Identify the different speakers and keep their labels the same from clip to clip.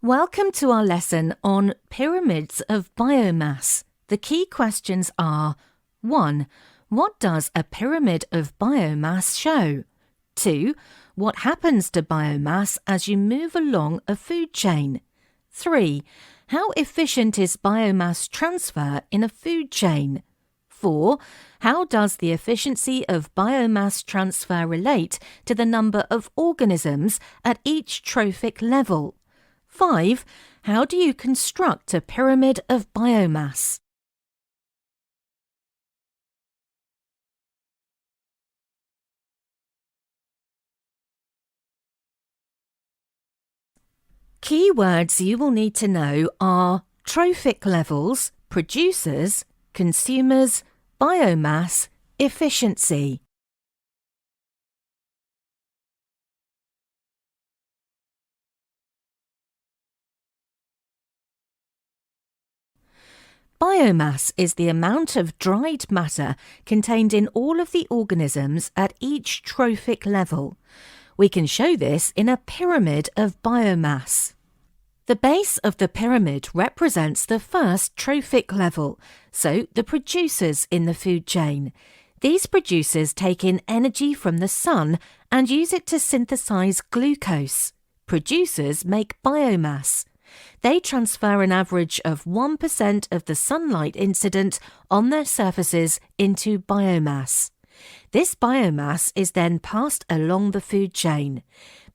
Speaker 1: Welcome to our lesson on pyramids of biomass. The key questions are: 1. What does a pyramid of biomass show? 2. What happens to biomass as you move along a food chain? 3. How efficient is biomass transfer in a food chain? 4. How does the efficiency of biomass transfer relate to the number of organisms at each trophic level? 5. How do you construct a pyramid of biomass? Key words you will need to know are trophic levels, producers, consumers, biomass, efficiency. Biomass is the amount of dried matter contained in all of the organisms at each trophic level. We can show this in a pyramid of biomass. The base of the pyramid represents the first trophic level, so the producers in the food chain. These producers take in energy from the sun and use it to synthesize glucose. Producers make biomass. They transfer an average of 1% of the sunlight incident on their surfaces into biomass. This biomass is then passed along the food chain.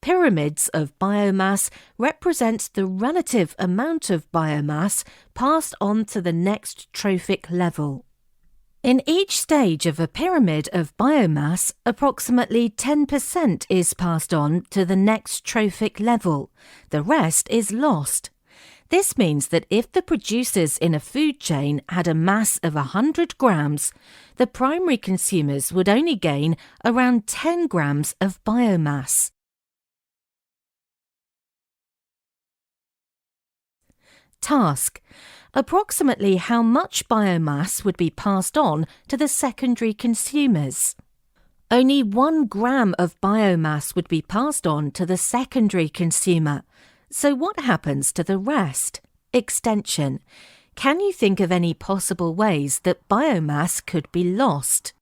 Speaker 1: Pyramids of biomass represent the relative amount of biomass passed on to the next trophic level. In each stage of a pyramid of biomass, approximately 10% is passed on to the next trophic level. The rest is lost. This means that if the producers in a food chain had a mass of 100 grams, the primary consumers would only gain around 10 grams of biomass. Task: approximately how much biomass would be passed on to the secondary consumers? Only 1 gram of biomass would be passed on to the secondary consumer. So what happens to the rest? Extension. Can you think of any possible ways that biomass could be lost?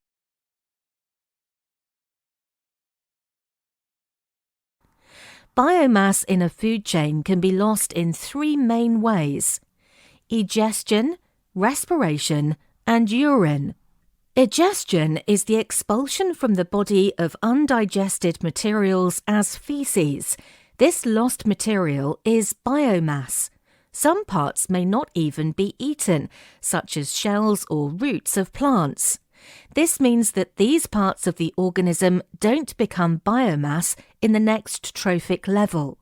Speaker 1: Biomass in a food chain can be lost in 3 main ways: egestion, respiration, and urine. Egestion is the expulsion from the body of undigested materials as feces. This lost material is biomass. Some parts may not even be eaten, such as shells or roots of plants. This means that these parts of the organism don't become biomass in the next trophic level.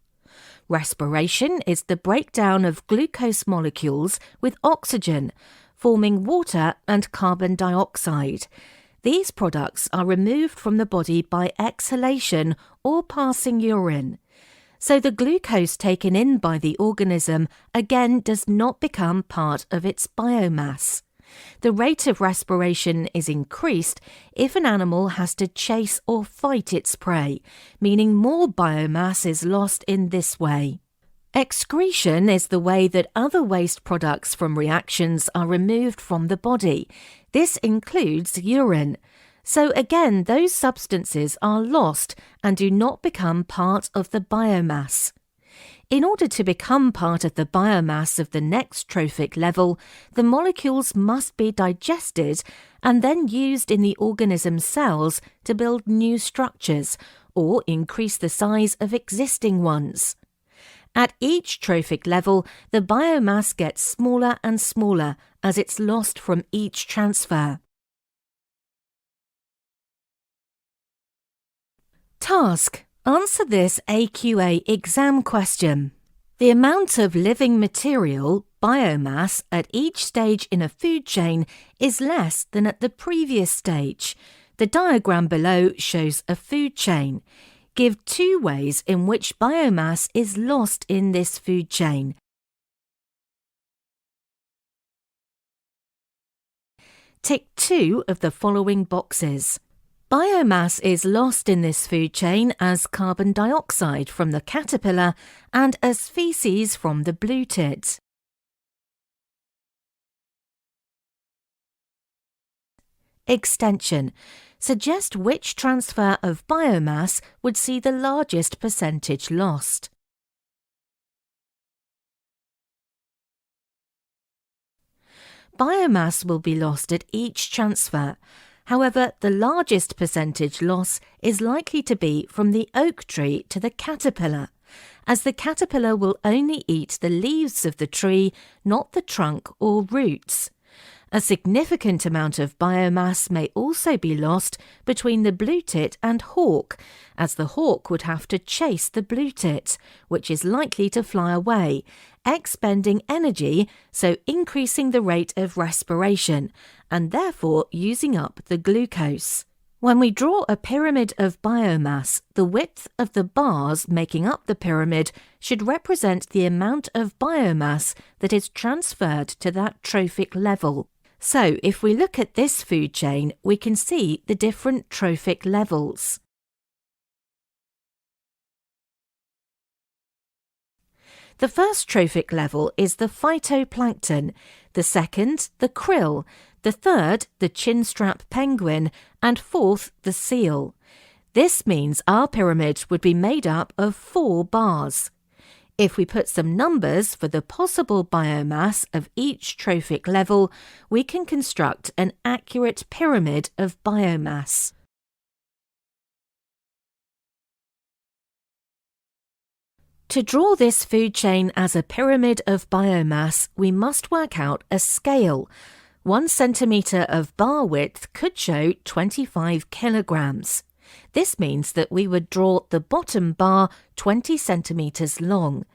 Speaker 1: Respiration is the breakdown of glucose molecules with oxygen, forming water and carbon dioxide. These products are removed from the body by exhalation or passing urine. So the glucose taken in by the organism again does not become part of its biomass. The rate of respiration is increased if an animal has to chase or fight its prey, meaning more biomass is lost in this way. Excretion is the way that other waste products from reactions are removed from the body. This includes urine. So again, those substances are lost and do not become part of the biomass. In order to become part of the biomass of the next trophic level, the molecules must be digested and then used in the organism's cells to build new structures or increase the size of existing ones. At each trophic level, the biomass gets smaller and smaller as it's lost from each transfer. Task: answer this AQA exam question. The amount of living material, biomass, at each stage in a food chain is less than at the previous stage. The diagram below shows a food chain. Give 2 ways in which biomass is lost in this food chain. Tick 2 of the following boxes. Biomass is lost in this food chain as carbon dioxide from the caterpillar and as feces from the blue tit. Extension. Suggest which transfer of biomass would see the largest percentage lost. Biomass will be lost at each transfer. However, the largest percentage loss is likely to be from the oak tree to the caterpillar, as the caterpillar will only eat the leaves of the tree, not the trunk or roots. A significant amount of biomass may also be lost between the blue tit and hawk, as the hawk would have to chase the blue tit, which is likely to fly away, expending energy, so increasing the rate of respiration, and therefore using up the glucose. When we draw a pyramid of biomass, the width of the bars making up the pyramid should represent the amount of biomass that is transferred to that trophic level. So, if we look at this food chain, we can see the different trophic levels. The first trophic level is the phytoplankton, the second, the krill, the third, the chinstrap penguin, and fourth, the seal. This means our pyramid would be made up of 4 bars. If we put some numbers for the possible biomass of each trophic level, we can construct an accurate pyramid of biomass. To draw this food chain as a pyramid of biomass, we must work out a scale. 1 centimetre of bar width could show 25 kilograms. This means that we would draw the bottom bar 20 centimetres long.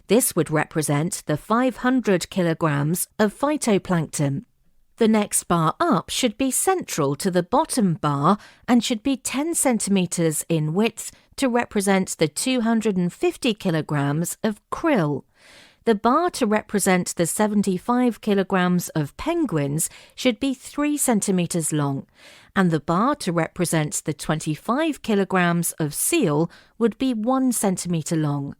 Speaker 1: This would represent the 500 kilograms of phytoplankton. The next bar up should be central to the bottom bar and should be 10 centimetres in width to represent the 250 kilograms of krill. The bar to represent the 75 kilograms of penguins should be 3 centimetres long, and the bar to represent the 25 kilograms of seal would be 1 centimetre long.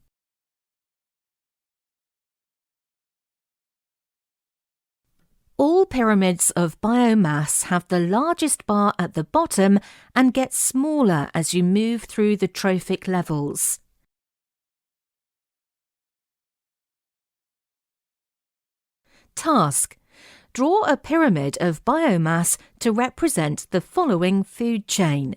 Speaker 1: All pyramids of biomass have the largest bar at the bottom and get smaller as you move through the trophic levels. Task. Draw a pyramid of biomass to represent the following food chain.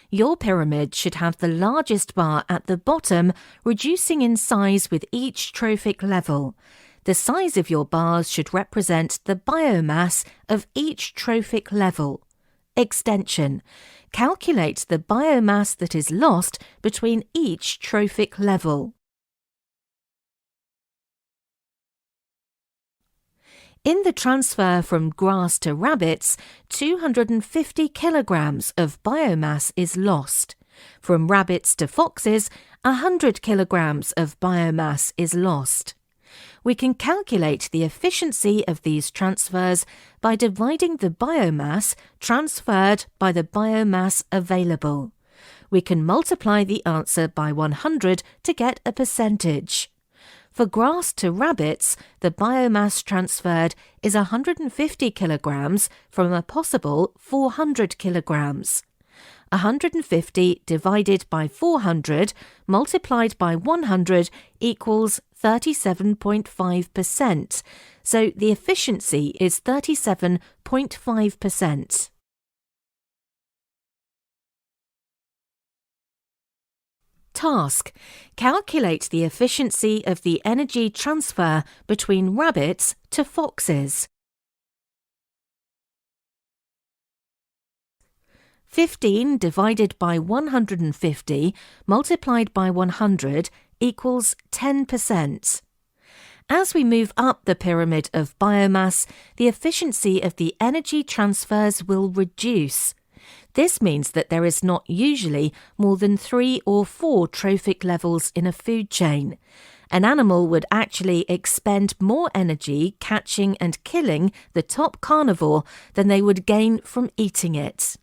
Speaker 1: Your pyramid should have the largest bar at the bottom, reducing in size with each trophic level. The size of your bars should represent the biomass of each trophic level. Extension. Calculate the biomass that is lost between each trophic level. In the transfer from grass to rabbits, 250 kilograms of biomass is lost. From rabbits to foxes, 100 kilograms of biomass is lost. We can calculate the efficiency of these transfers by dividing the biomass transferred by the biomass available. We can multiply the answer by 100 to get a percentage. For grass to rabbits, the biomass transferred is 150 kilograms from a possible 400 kilograms. 150 divided by 400 multiplied by 100 equals 37.5%, so the efficiency is 37.5%. Task. Calculate the efficiency of the energy transfer between rabbits to foxes. 15 divided by 150 multiplied by 100 equals 10%. As we move up the pyramid of biomass, the efficiency of the energy transfers will reduce. This means that there is not usually more than 3 or 4 trophic levels in a food chain. An animal would actually expend more energy catching and killing the top carnivore than they would gain from eating it.